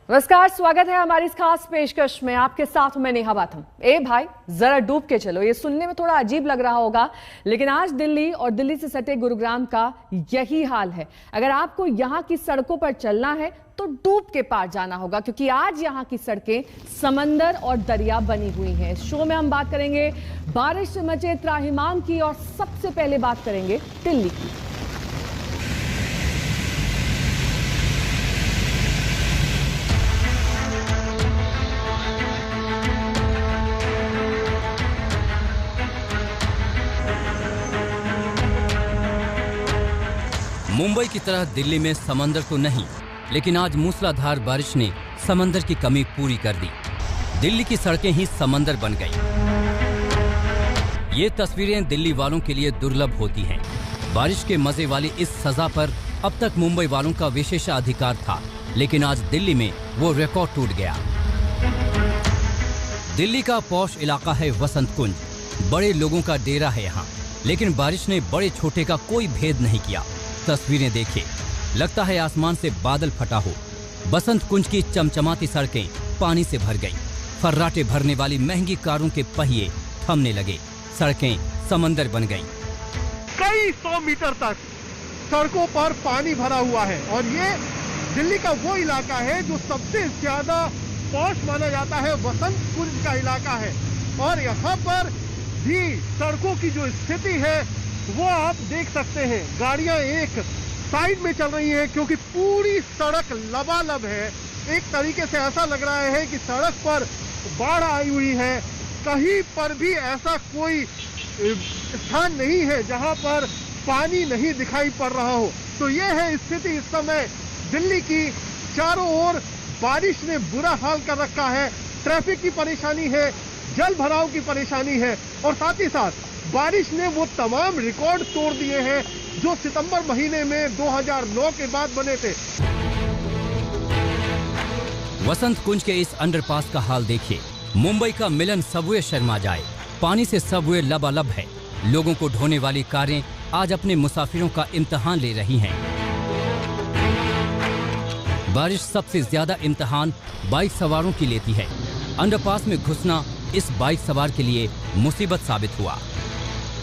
नमस्कार, स्वागत है हमारी इस खास पेशकश में। आपके साथ मैं नेहा बाथम। ए भाई जरा डूब के चलो, ये सुनने में थोड़ा अजीब लग रहा होगा, लेकिन आज दिल्ली और दिल्ली से सटे गुरुग्राम का यही हाल है। अगर आपको यहाँ की सड़कों पर चलना है तो डूब के पार जाना होगा, क्योंकि आज यहाँ की सड़कें समंदर और दरिया बनी हुई हैं। इस शो में हम बात करेंगे बारिश से मचे त्राहिमाम की, और सबसे पहले बात करेंगे दिल्ली की। मुंबई की तरह दिल्ली में समंदर तो नहीं, लेकिन आज मूसलाधार बारिश ने समंदर की कमी पूरी कर दी। दिल्ली की सड़कें ही समंदर बन गईं। ये तस्वीरें दिल्ली वालों के लिए दुर्लभ होती हैं। बारिश के मजे वाली इस सजा पर अब तक मुंबई वालों का विशेषाधिकार था, लेकिन आज दिल्ली में वो रिकॉर्ड टूट गया। दिल्ली का पॉश इलाका है वसंत कुंज, बड़े लोगों का डेरा है यहाँ, लेकिन बारिश ने बड़े छोटे का कोई भेद नहीं किया। तस्वीरें देखिए, लगता है आसमान से बादल फटा हो। बसंत कुंज की चमचमाती सड़कें पानी से भर गईं। फर्राटे भरने वाली महंगी कारों के पहिए थमने लगे। सड़कें समंदर बन गईं। कई 100 मीटर तक सड़कों पर पानी भरा हुआ है, और ये दिल्ली का वो इलाका है जो सबसे ज्यादा पॉश माना जाता है। वसंत कुंज का इलाका है, और यहाँ पर भी सड़कों की जो स्थिति है वो आप देख सकते हैं। गाड़ियां एक साइड में चल रही हैं, क्योंकि पूरी सड़क लबालब है। एक तरीके से ऐसा लग रहा है कि सड़क पर बाढ़ आई हुई है। कहीं पर भी ऐसा कोई स्थान नहीं है जहां पर पानी नहीं दिखाई पड़ रहा हो। तो ये है स्थिति इस समय दिल्ली की। चारों ओर बारिश ने बुरा हाल कर रखा है। ट्रैफिक की परेशानी है, जल भराव की परेशानी है, और साथ ही साथ बारिश ने वो तमाम रिकॉर्ड तोड़ दिए हैं जो सितंबर महीने में 2009 के बाद बने थे। वसंत कुंज के इस अंडरपास का हाल देखिए। मुंबई का मिलन सबवे शर्मा जाए। पानी से सबवे लबालब है। लोगों को ढोने वाली कारें आज अपने मुसाफिरों का इम्तिहान ले रही हैं। बारिश सबसे ज्यादा इम्तिहान बाइक सवारों की लेती है। अंडरपास में घुसना इस बाइक सवार के लिए मुसीबत साबित हुआ।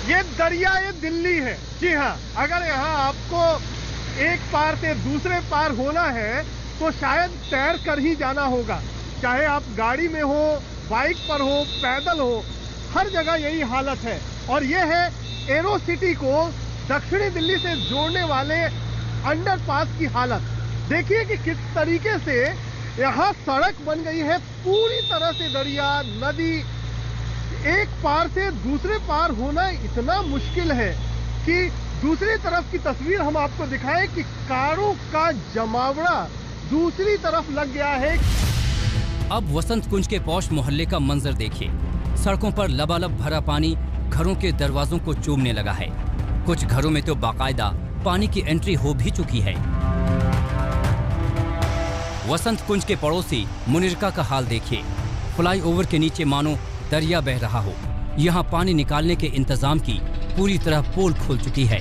ये दरिया ये दिल्ली है। जी हाँ, अगर यहाँ आपको एक पार से दूसरे पार होना है तो शायद तैर कर ही जाना होगा, चाहे आप गाड़ी में हो, बाइक पर हो, पैदल हो, हर जगह यही हालत है। और ये है एरो सिटी को दक्षिणी दिल्ली से जोड़ने वाले अंडरपास की हालत। देखिए कि किस तरीके से यहाँ सड़क बन गई है, पूरी तरह से दरिया, नदी। एक पार से दूसरे पार होना इतना मुश्किल है कि दूसरी तरफ की तस्वीर हम आपको दिखाएं कि कारों का जमावड़ा दूसरी तरफ लग गया है। अब वसंत कुंज के पौष मोहल्ले का मंजर देखिए। सड़कों पर लबालब भरा पानी घरों के दरवाजों को चूमने लगा है। कुछ घरों में तो बाकायदा पानी की एंट्री हो भी चुकी है। वसंत कुंज के पड़ोसी मुनिरका का हाल देखिए। फ्लाईओवर के नीचे मानो दरिया बह रहा हो। यहाँ पानी निकालने के इंतजाम की पूरी तरह पोल खुल चुकी है।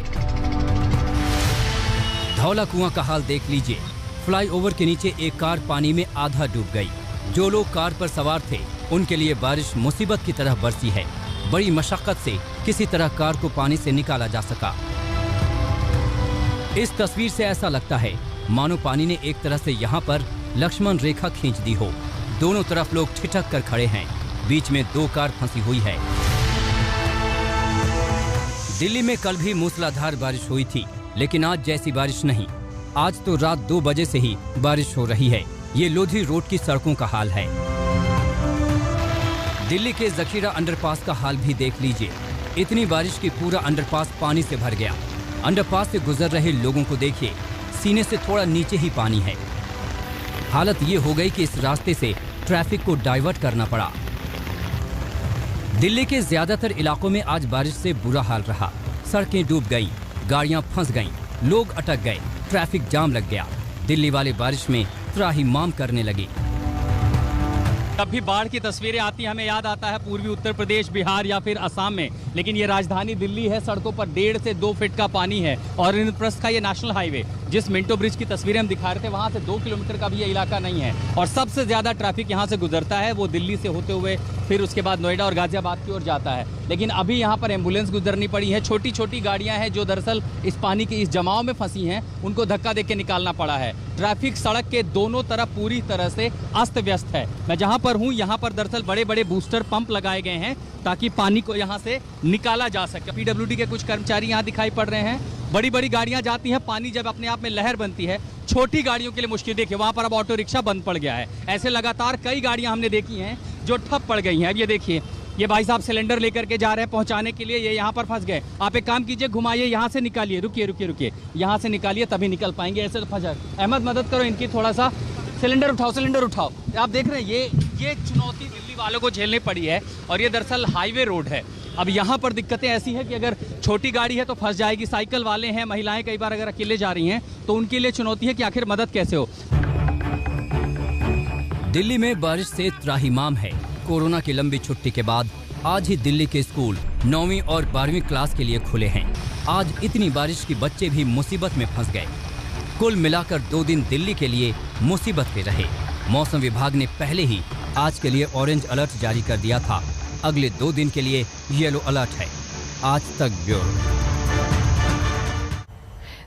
धौला कुआं का हाल देख लीजिए। फ्लाईओवर के नीचे एक कार पानी में आधा डूब गई। जो लोग कार पर सवार थे उनके लिए बारिश मुसीबत की तरह बरसी है। बड़ी मशक्कत से किसी तरह कार को पानी से निकाला जा सका। इस तस्वीर से ऐसा लगता है मानो पानी ने एक तरह से यहाँ पर लक्ष्मण रेखा खींच दी हो। दोनों तरफ लोग ठिठक कर खड़े हैं। बीच में दो कार फंसी हुई है। दिल्ली में कल भी मूसलाधार बारिश हुई थी, लेकिन आज जैसी बारिश नहीं। आज तो रात 2 बजे से ही बारिश हो रही है। ये लोधी रोड की सड़कों का हाल है। दिल्ली के जखीरा अंडरपास का हाल भी देख लीजिए। इतनी बारिश की पूरा अंडरपास पानी से भर गया। अंडरपास से गुजर रहे लोगों को देखिए, सीने से थोड़ा नीचे ही पानी है। हालत ये हो गई कि इस रास्ते से ट्रैफिक को डाइवर्ट करना पड़ा। दिल्ली के ज्यादातर इलाकों में आज बारिश से बुरा हाल रहा। सड़कें डूब गईं, गाड़ियां फंस गईं, लोग अटक गए, ट्रैफिक जाम लग गया। दिल्ली वाले बारिश में त्राहिमाम करने लगे। जब भी बाढ़ की तस्वीरें आती हैं हमें याद आता है पूर्वी उत्तर प्रदेश, बिहार या फिर असम में, लेकिन ये राजधानी दिल्ली है। सड़कों पर 1.5 से 2 फीट का पानी है और इंद्रप्रस्थ का ये नेशनल हाईवे जिस मिंटो ब्रिज की तस्वीरें हम दिखा रहे थे वहां से 2 किलोमीटर का भी ये इलाका नहीं है और सबसे ज्यादा ट्रैफिक यहाँ से गुजरता है वो दिल्ली से होते हुए फिर उसके बाद नोएडा और गाजियाबाद की ओर जाता है। लेकिन अभी यहाँ पर एम्बुलेंस गुजरनी पड़ी है, छोटी छोटी गाड़ियां हैं जो दरअसल इस पानी के इस जमाव में फंसी हैं, उनको धक्का देके निकालना पड़ा है। ट्रैफिक सड़क के दोनों तरफ पूरी तरह से अस्त व्यस्त है। मैं जहाँ पर हूँ यहाँ पर दरअसल बड़े बड़े बूस्टर पंप लगाए गए हैं ताकि पानी को यहाँ से निकाला जा सके। पीडब्ल्यूडी के कुछ कर्मचारी यहाँ दिखाई पड़ रहे हैं। बड़ी बड़ी गाड़ियां जाती हैं, पानी जब अपने आप में लहर बनती है, छोटी गाड़ियों के लिए मुश्किल। देखिए वहां पर अब ऑटो रिक्शा बंद पड़ गया है। ऐसे लगातार कई गाड़ियां हमने देखी हैं जो ठप पड़ गई हैं। अब ये देखिए, ये भाई साहब सिलेंडर लेकर के जा रहे हैं पहुंचाने के लिए, ये यहाँ पर फंस गए। आप एक काम कीजिए, घुमाइए, यहाँ से निकालिए, रुकिए रुकिए रुकिए, यहाँ से निकालिए तभी निकल पाएंगे, ऐसे तो फंस जाए। अहमद मदद करो इनकी, थोड़ा सा सिलेंडर उठाओ, सिलेंडर उठाओ। आप देख रहे हैं ये चुनौती दिल्ली वालों को झेलनी पड़ी है और ये दरअसल हाईवे रोड है। अब यहाँ पर दिक्कतें ऐसी हैं कि अगर छोटी गाड़ी है तो फंस जाएगी, साइकिल वाले हैं, महिलाएं कई बार अगर अकेले जा रही हैं तो उनके लिए चुनौती है कि आखिर मदद कैसे हो। दिल्ली में बारिश से त्राहिमाम है। कोरोना की लंबी छुट्टी के बाद आज ही दिल्ली के स्कूल 9वीं और 12वीं क्लास के लिए खुले हैं। आज इतनी बारिश की बच्चे भी मुसीबत में फंस गए। कुल मिलाकर 2 दिन दिल्ली के लिए मुसीबत में रहे। मौसम विभाग ने पहले ही आज के लिए ऑरेंज अलर्ट जारी कर दिया था। अगले 2 दिन के लिए येलो अलर्ट है। आज तक ब्यूरो।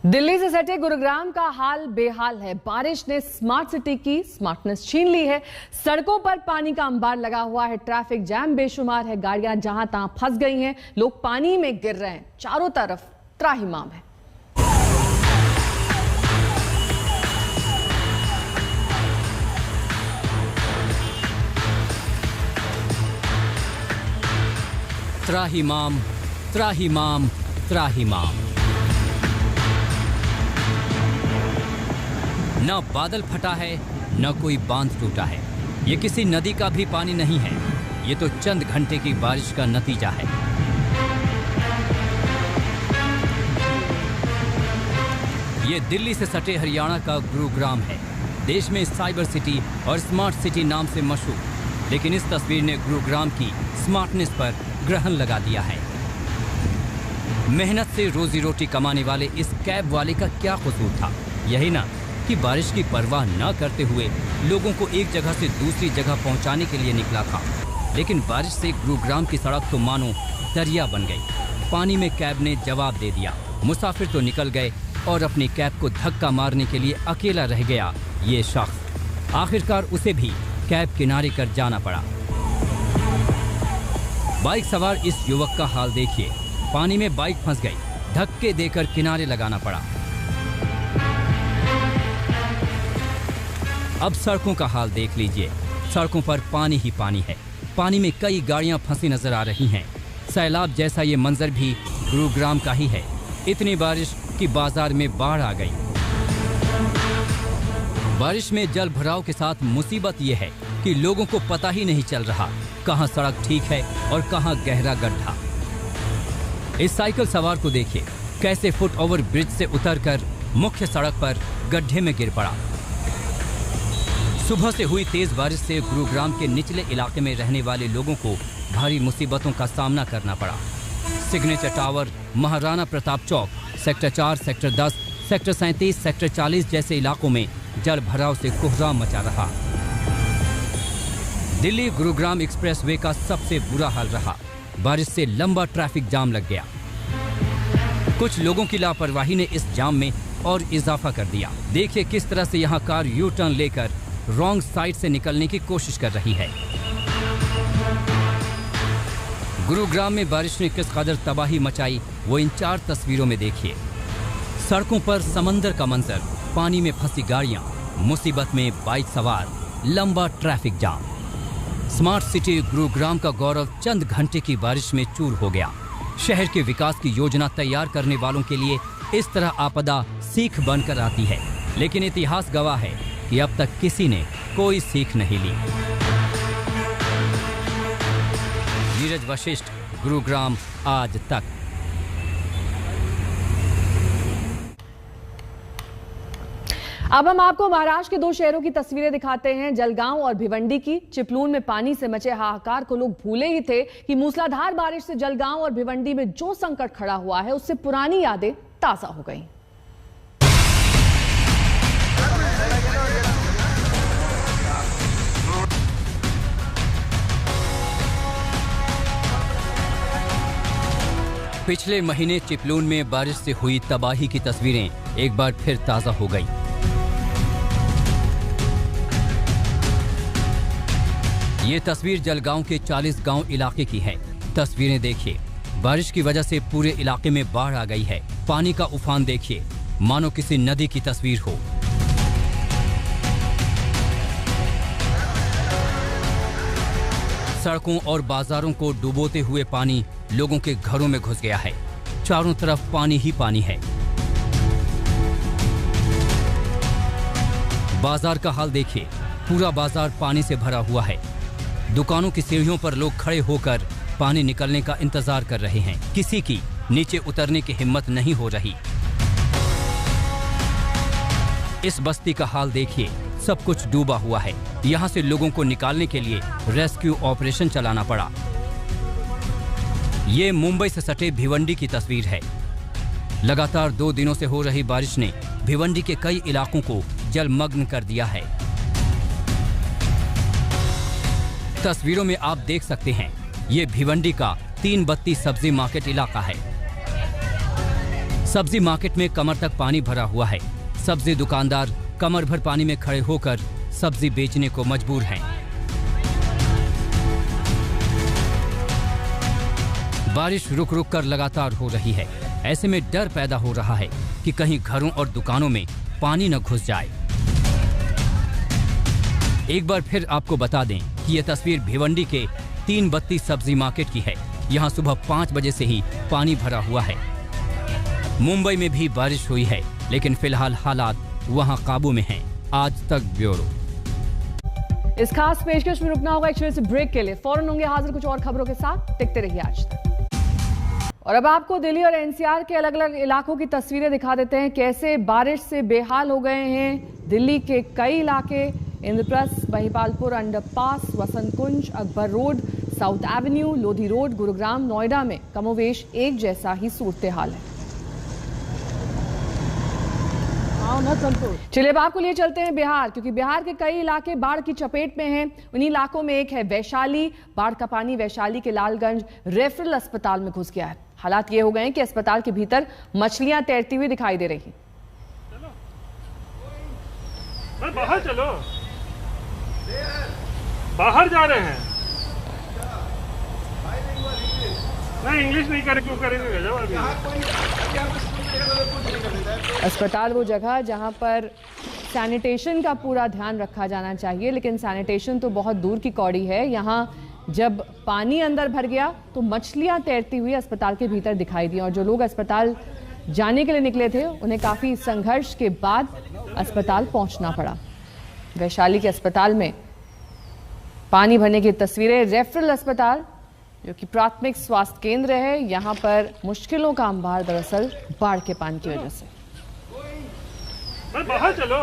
दिल्ली से सटे गुरुग्राम का हाल बेहाल है। बारिश ने स्मार्ट सिटी की स्मार्टनेस छीन ली है। सड़कों पर पानी का अंबार लगा हुआ है, ट्रैफिक जैम बेशुमार है, गाड़ियां जहां तहां फंस गई हैं, लोग पानी में गिर रहे हैं, चारों तरफ त्राहिमाम है। त्राहिमाम, त्राहिमाम, त्राहिमाम। न बादल फटा है, न कोई बांध टूटा है। ये किसी नदी का भी पानी नहीं है, ये तो चंद घंटे की बारिश का नतीजा है। ये दिल्ली से सटे हरियाणा का गुरुग्राम है। देश में साइबर सिटी और स्मार्ट सिटी नाम से मशहूर, लेकिन इस तस्वीर ने गुरुग्राम की स्मार्टनेस पर ग्रहण लगा दिया है। मेहनत से रोजी रोटी कमाने वाले इस कैब वाले का क्या कसूर था? यही ना कि बारिश की परवाह न करते हुए लोगों को एक जगह से दूसरी जगह पहुंचाने के लिए निकला था। लेकिन बारिश से गुरुग्राम की सड़क तो मानो दरिया बन गई। पानी में कैब ने जवाब दे दिया। मुसाफिर तो निकल गए और अपनी कैब को धक्का मारने के लिए अकेला रह गया ये शख्स। आखिरकार उसे भी कैब किनारे कर जाना पड़ा। बाइक सवार इस युवक का हाल देखिए। पानी में बाइक फंस गई, धक्के देकर किनारे लगाना पड़ा। अब सड़कों का हाल देख लीजिए। सड़कों पर पानी ही पानी है। पानी में कई गाड़ियां फंसी नजर आ रही हैं। सैलाब जैसा ये मंजर भी गुरुग्राम का ही है। इतनी बारिश कि बाजार में बाढ़ आ गई। बारिश में जल भराव के साथ मुसीबत ये है कि लोगों को पता ही नहीं चल रहा कहां सड़क ठीक है और कहां गहरा गड्ढा। इस साइकिल सवार को देखिए, कैसे फुट ओवर ब्रिज से उतरकर मुख्य सड़क पर गड्ढे में गिर पड़ा। सुबह से हुई तेज बारिश से गुरुग्राम के निचले इलाके में रहने वाले लोगों को भारी मुसीबतों का सामना करना पड़ा। सिग्नेचर टावर, महाराणा प्रताप चौक, सेक्टर 4, सेक्टर 10, सेक्टर 37, सेक्टर 40 जैसे इलाकों में जल भराव से कोहराम मचा रहा। दिल्ली गुरुग्राम एक्सप्रेसवे का सबसे बुरा हाल रहा। बारिश से लंबा ट्रैफिक जाम लग गया। कुछ लोगों की लापरवाही ने इस जाम में और इजाफा कर दिया। देखिए किस तरह से यहाँ कार यू टर्न लेकर रॉन्ग साइड से निकलने की कोशिश कर रही है। गुरुग्राम में बारिश ने किस कदर तबाही मचाई वो इन 4 तस्वीरों में देखिए। सड़कों पर समंदर का मंजर, पानी में फंसी गाड़ियां, मुसीबत में बाइक सवार, लंबा traffic jam. Smart city Gurugram का गौरव चंद घंटे की बारिश में चूर हो गया। शहर के विकास की योजना तैयार करने वालों के लिए इस तरह आपदा सीख बनकर आती है, लेकिन इतिहास गवाह है कि अब तक किसी ने कोई सीख नहीं ली। नीरज वशिष्ठ, गुरुग्राम आज तक। अब हम आपको महाराष्ट्र के 2 शहरों की तस्वीरें दिखाते हैं, जलगांव और भिवंडी की। चिपलून में पानी से मचे हाहाकार को लोग भूले ही थे कि मूसलाधार बारिश से जलगांव और भिवंडी में जो संकट खड़ा हुआ है उससे पुरानी यादें ताजा हो गई। पिछले महीने चिपलून में बारिश से हुई तबाही की तस्वीरें एक बार फिर ताजा हो गई। ये तस्वीर जलगांव के 40 गांव इलाके की है। तस्वीरें देखिए, बारिश की वजह से पूरे इलाके में बाढ़ आ गई है। पानी का उफान देखिए, मानो किसी नदी की तस्वीर हो। सड़कों और बाजारों को डुबोते हुए पानी लोगों के घरों में घुस गया है। चारों तरफ पानी ही पानी है। बाजार का हाल देखिए, पूरा बाजार पानी से भरा हुआ है। दुकानों की सीढ़ियों पर लोग खड़े होकर पानी निकलने का इंतजार कर रहे हैं। किसी की नीचे उतरने की हिम्मत नहीं हो रही। इस बस्ती का हाल देखिए, सब कुछ डूबा हुआ है। यहाँ से लोगों को निकालने के लिए रेस्क्यू ऑपरेशन चलाना पड़ा। ये मुंबई से सटे भिवंडी की तस्वीर है। लगातार 2 दिनों से हो रही बारिश ने भिवंडी के कई इलाकों को जलमग्न कर दिया है। तस्वीरों में आप देख सकते हैं, ये भिवंडी का 3 बत्ती सब्जी मार्केट इलाका है। सब्जी मार्केट में कमर तक पानी भरा हुआ है। सब्जी दुकानदार कमर भर पानी में खड़े होकर सब्जी बेचने को मजबूर हैं। बारिश रुक रुक कर लगातार हो रही है। ऐसे में डर पैदा हो रहा है कि कहीं घरों और दुकानों में पानी न घुस जाए। एक बार फिर आपको बता दें कि यह तस्वीर भिवंडी के 3 बत्ती सब्जी मार्केट की है। यहाँ सुबह 5 बजे से ही पानी भरा हुआ है। मुंबई में भी बारिश हुई है, लेकिन फिलहाल हालात वहाँ काबू में हैं। आज तक ब्यूरो। इस खास पेशकश में रुकना होगा एक छोटे से ब्रेक के लिए। फौरन होंगे हाजिर कुछ और खबरों के साथ। टिकते रहिए आज तक। और अब आपको दिल्ली और एनसीआर के अलग अलग इलाकों की तस्वीरें दिखा देते हैं, कैसे बारिश से बेहाल हो गए हैं दिल्ली के कई इलाके। Indraprastha, Mahipalpur underpass, Vasant Kunj, Akbar road, south avenue, Lodhi road, Gurugram, Noida में कमोवेश एक जैसा ही सूरत हाल है। चलिए अब आपको लिए चलते हैं बिहार, क्योंकि बिहार के कई इलाके बाढ़ की चपेट में हैं। उन्हीं इलाकों में एक है वैशाली। बाढ़ का पानी वैशाली के लालगंज रेफरल अस्पताल में घुस गया है। हालात ये हो गए हैं कि अस्पताल के भीतर मछलियां तैरती हुई दिखाई दे रही। बाहर चलो, बाहर जा रहे हैं। नहीं, इंग्लिश नहीं करे, क्यों करेंगे? अस्पताल वो जगह जहां पर सैनिटेशन का पूरा ध्यान रखा जाना चाहिए, लेकिन सैनिटेशन तो बहुत दूर की कौड़ी है। यहाँ जब पानी अंदर भर गया तो मछलियां तैरती हुई अस्पताल के भीतर दिखाई दी, और जो लोग अस्पताल जाने के लिए निकले थे उन्हें काफ़ी संघर्ष के बाद अस्पताल पहुंचना पड़ा। वैशाली के अस्पताल में पानी भरने की तस्वीरें। रेफरल अस्पताल जो कि प्राथमिक स्वास्थ्य केंद्र है, यहाँ पर मुश्किलों का अंबार दरअसल बाढ़ के पानी की वजह से। बाहर चलो,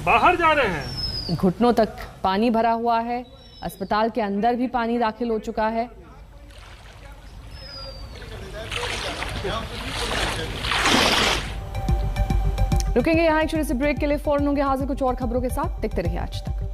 बाहर जा रहे हैं। घुटनों तक पानी भरा हुआ है। अस्पताल के अंदर भी पानी दाखिल हो चुका है। रुकेंगे यहाँ एक छोटे से ब्रेक के लिए। फौरन होंगे हाजिर कुछ और खबरों के साथ। देखते रहिए आज तक।